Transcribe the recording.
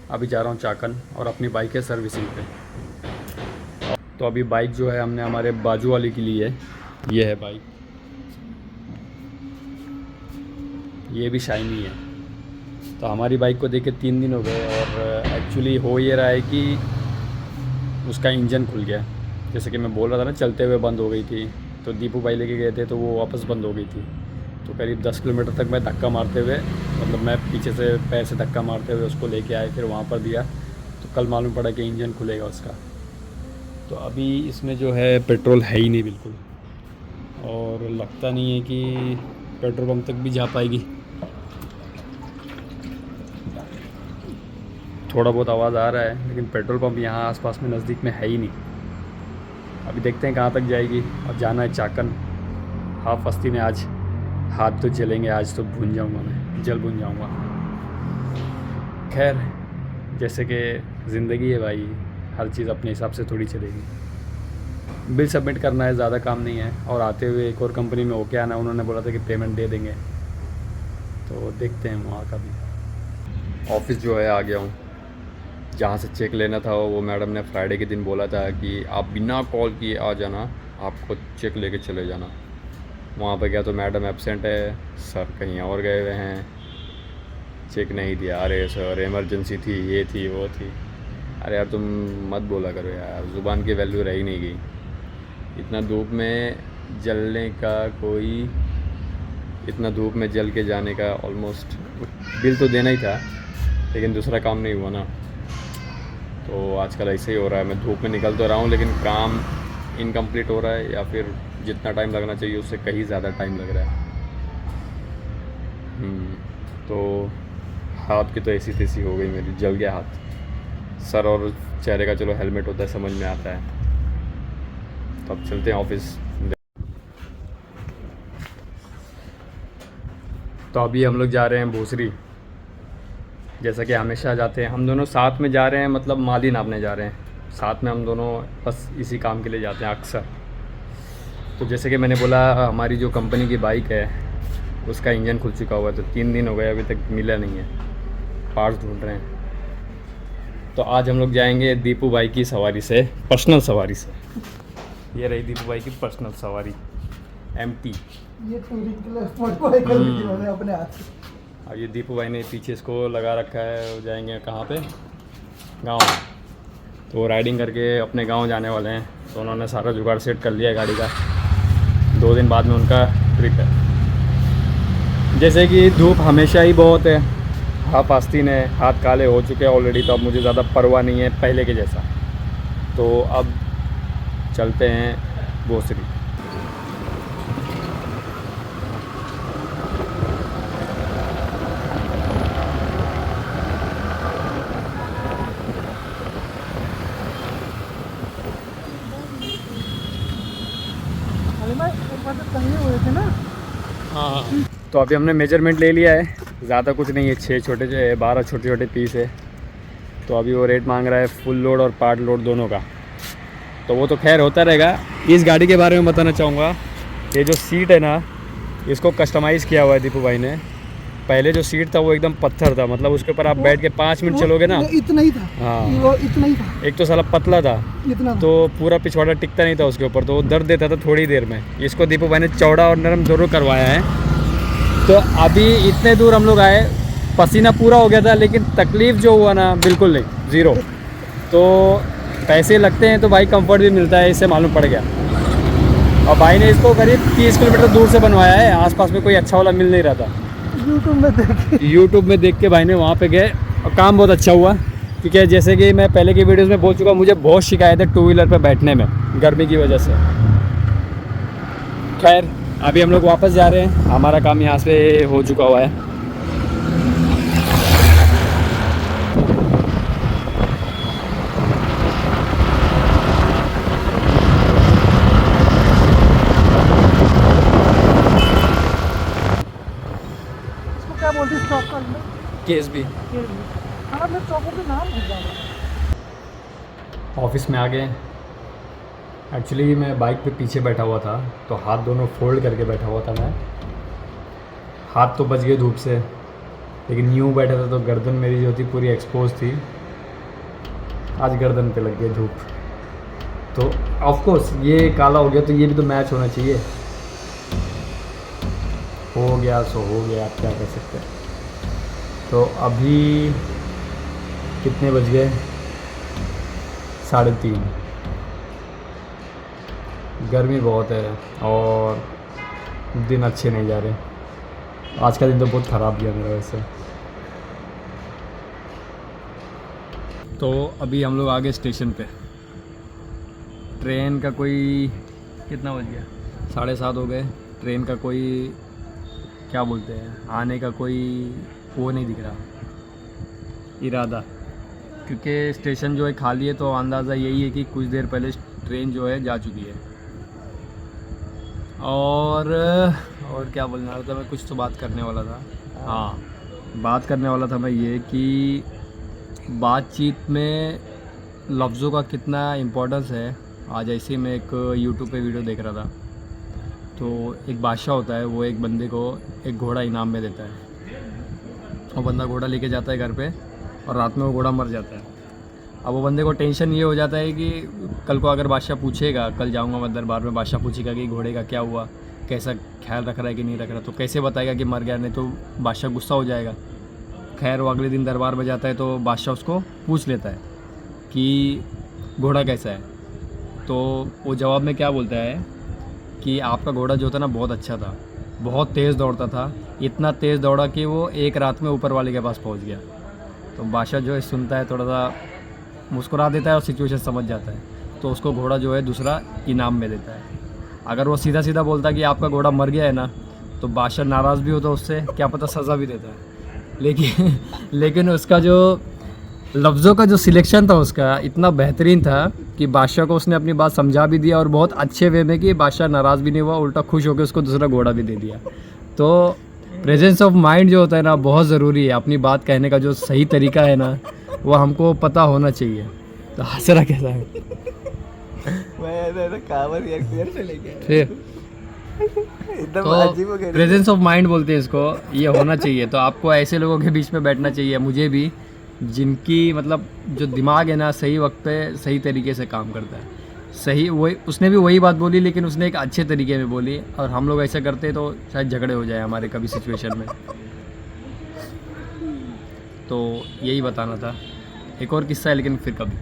अभी जा रहा हूँ चाकन और अपनी बाइक है सर्विसिंग पे। तो अभी बाइक जो है हमने हमारे बाजू वाले की ली है। ये है बाइक, ये भी शाइनी है। तो हमारी बाइक को देख के 3 दिन हो गए और एक्चुअली हो ये रहा है कि उसका इंजन खुल गया। जैसे कि मैं बोल रहा था ना, चलते हुए बंद हो गई थी। तो दीपू भाई लेके गए थे तो वो वापस बंद हो गई थी। तो करीब 10 किलोमीटर तक मैं धक्का मारते हुए, मतलब मैं पीछे से पैर से धक्का मारते हुए उसको लेके आए, फिर वहाँ पर दिया। तो कल मालूम पड़ा कि इंजन खुलेगा उसका। तो अभी इसमें जो है पेट्रोल है ही नहीं बिल्कुल, और लगता नहीं है कि पेट्रोल पंप तक भी जा पाएगी। थोड़ा बहुत आवाज़ आ रहा है, लेकिन पेट्रोल पंप यहाँ आसपास में नज़दीक में है ही नहीं। अभी देखते हैं कहाँ तक जाएगी। और जाना है चाकन। हाफ मस्ती में आज हाथ तो जलेंगे, आज तो भून जाऊँगा, मैं जल भून जाऊँगा। खैर, जैसे कि ज़िंदगी है भाई, हर चीज़ अपने हिसाब से थोड़ी चलेगी। बिल सबमिट करना है, ज़्यादा काम नहीं है। और आते हुए एक और कंपनी में होके आना, उन्होंने बोला था कि पेमेंट दे देंगे। तो देखते हैं वहाँ का भी। ऑफिस जो है आ गया हूँ। जहाँ से चेक लेना था वो मैडम ने फ्राइडे के दिन बोला था कि आप बिना कॉल किए आ जाना, आपको चेक लेके चले जाना। वहाँ पे गया तो मैडम एब्सेंट है, सर कहीं और गए हुए हैं, चेक नहीं दिया। अरे सर इमरजेंसी थी, ये थी वो थी। अरे यार तुम मत बोला करो यार, ज़ुबान की वैल्यू रही नहीं गई। इतना धूप में जलने का कोई, इतना धूप में जल के जाने का ऑलमोस्ट बिल तो देना ही था, लेकिन दूसरा काम नहीं हुआ ना। तो आजकल ऐसे ही हो रहा है, मैं धूप में निकल तो रहा हूँ लेकिन काम इनकम्प्लीट हो रहा है, या फिर जितना टाइम लगना चाहिए उससे कहीं ज़्यादा टाइम लग रहा है। तो हाथ की तो ऐसी तैसी हो गई मेरी, जल गया हाथ। सर और चेहरे का चलो हेलमेट होता है, समझ में आता है। तो अब चलते हैं ऑफिस। तो अभी हम लोग जा रहे हैं भूसरी। जैसा कि हमेशा जाते हैं, हम दोनों साथ में जा रहे हैं, मतलब माली नापने जा रहे हैं साथ में हम दोनों, बस इसी काम के लिए जाते हैं अक्सर। तो जैसे कि मैंने बोला, हमारी जो कंपनी की बाइक है उसका इंजन खुल चुका हुआ है। तो 3 दिन हो गए अभी तक मिला नहीं है, पार्ट्स ढूंढ रहे हैं। तो आज हम लोग जाएंगे दीपू भाई की सवारी से, पर्सनल सवारी से। ये रही दीपू भाई की पर्सनल सवारी, MT। ये टूरिंग के लिए मॉडिफाई ली उन्होंने अपने हाथ से। और ये दीपू भाई ने पीछे इसको लगा रखा है। वो जाएंगे कहाँ पे, गांव। तो वो राइडिंग करके अपने गांव जाने वाले हैं। तो उन्होंने सारा जुगाड़ सेट कर लिया है गाड़ी का। 2 दिन बाद में उनका ट्रिप है। जैसे कि धूप हमेशा ही बहुत है, हाफ आस्तीन है, हाथ काले हो चुके हैं ऑलरेडी। तो अब मुझे ज़्यादा परवाह नहीं है पहले के जैसा। तो अब चलते हैं भोसरी। हुए थे ना। हाँ, तो अभी हमने मेजरमेंट ले लिया है। ज़्यादा कुछ नहीं है, 12 छोटे छोटे पीस है। तो अभी वो रेट मांग रहा है फुल लोड और पार्ट लोड दोनों का। तो वो तो खैर होता रहेगा। इस गाड़ी के बारे में बताना चाहूँगा, ये जो सीट है ना, इसको कस्टमाइज़ किया हुआ है दीपू भाई ने। पहले जो सीट था वो एकदम पत्थर था, मतलब उसके ऊपर आप बैठ के 5 मिनट चलोगे ना, इतना ही था। हाँ, वो इतना ही था। एक तो साला पतला था, इतना था। तो पूरा पिछवाड़ा टिकता नहीं था उसके ऊपर, तो वो दर्द देता था थोड़ी देर में। इसको दीपू भाई ने चौड़ा और नरम दोनों करवाया है। तो अभी इतने दूर हम लोग आए, पसीना पूरा हो गया था, लेकिन तकलीफ़ जो हुआ ना, बिल्कुल नहीं, ज़ीरो। तो पैसे लगते हैं तो भाई कंफर्ट भी मिलता है, इससे मालूम पड़ गया। और भाई ने इसको करीब 30 किलोमीटर दूर से बनवाया है, आसपास में कोई अच्छा वाला मिल नहीं रहा था। यूट्यूब में देख के भाई ने वहाँ पे गए, और काम बहुत अच्छा हुआ। क्योंकि जैसे कि मैं पहले की वीडियोस में बोल चुका हूँ, मुझे बहुत शिकायत है 2 व्हीलर पे बैठने में, गर्मी की वजह से। खैर, अभी हम लोग वापस जा रहे हैं, हमारा काम यहाँ से हो चुका हुआ है। इसको क्या बोलते हैं, चौक का केस भी हाँ, मैं चौकों के नाम भूल रहा हूँ। ऑफिस में आ गए। एक्चुअली मैं बाइक पे पीछे बैठा हुआ था, तो हाथ दोनों फोल्ड करके बैठा हुआ था मैं। हाथ तो बच गए धूप से, लेकिन यूँ बैठा था तो गर्दन मेरी जो थी पूरी एक्सपोज थी। आज गर्दन पे लग गई धूप। तो ऑफ कोर्स ये काला हो गया तो ये भी तो मैच होना चाहिए। हो गया सो हो गया, आप क्या कर सकते हैं। तो अभी कितने बज गए? 3:30। गर्मी बहुत है और दिन अच्छे नहीं जा रहे। आज का दिन तो बहुत ख़राब गया मेरा वैसे। तो अभी हम लोग आ गए स्टेशन पे। ट्रेन का कोई कितना बज गया? 7:30 हो गए। ट्रेन का कोई क्या बोलते हैं, आने का कोई वो नहीं दिख रहा, इरादा। क्योंकि स्टेशन जो है खाली है तो अंदाज़ा यही है कि कुछ देर पहले ट्रेन जो है जा चुकी है। और क्या बोलने वाला था मैं? कुछ तो बात करने वाला था। हाँ, बात करने वाला था मैं ये कि बातचीत में लफ्ज़ों का कितना इम्पोर्टेंस है। आज ऐसे ही मैं एक यूट्यूब पे वीडियो देख रहा था। तो एक बादशाह होता है, वो एक बंदे को एक घोड़ा इनाम में देता है। वो बंदा घोड़ा लेके जाता है घर पे और रात में वो घोड़ा मर जाता है। अब वो बंदे को टेंशन ये हो जाता है कि कल को अगर बादशाह पूछेगा, कल जाऊंगा मैं दरबार में, बादशाह पूछेगा कि घोड़े का क्या हुआ, कैसा ख्याल रख रहा है कि नहीं रख रहा, तो कैसे बताएगा कि मर गया, नहीं तो बादशाह गुस्सा हो जाएगा। खैर वो अगले दिन दरबार में जाता है तो बादशाह उसको पूछ लेता है कि घोड़ा कैसा है। तो वो जवाब में क्या बोलता है कि आपका घोड़ा जो था ना बहुत अच्छा था, बहुत तेज़ दौड़ता था, इतना तेज़ दौड़ा कि वो एक रात में ऊपर वाले के पास पहुंच गया। तो बादशाह जो है सुनता है, थोड़ा सा मुस्कुरा देता है और सिचुएशन समझ जाता है। तो उसको घोड़ा जो है दूसरा इनाम में देता है। अगर वो सीधा सीधा बोलता कि आपका घोड़ा मर गया है ना, तो बादशाह नाराज़ भी होता उससे, क्या पता सज़ा भी देता है। लेकिन उसका जो लफ्ज़ों का जो सिलेक्शन था उसका इतना बेहतरीन था कि बादशाह को उसने अपनी बात समझा भी दिया और बहुत अच्छे वे में कि बादशाह नाराज़ भी नहीं हुआ, उल्टा खुश होकर उसको दूसरा घोड़ा भी दे दिया। तो प्रेजेंस ऑफ माइंड जो होता है ना बहुत ज़रूरी है। अपनी बात कहने का जो सही तरीका है ना वो हमको पता होना चाहिए। तो हंसरा कैसा है? फिर तो प्रेजेंस ऑफ माइंड बोलते हैं इसको, ये होना चाहिए। तो आपको ऐसे लोगों के बीच में बैठना चाहिए, मुझे भी, जिनकी मतलब जो दिमाग है ना सही वक्त पे सही तरीके से काम करता है। सही वही उसने भी वही बात बोली, लेकिन उसने एक अच्छे तरीके में बोली। और हम लोग ऐसा करते तो शायद झगड़े हो जाए हमारे कभी सिचुएशन में। तो यही बताना था। एक और किस्सा है लेकिन फिर कभी।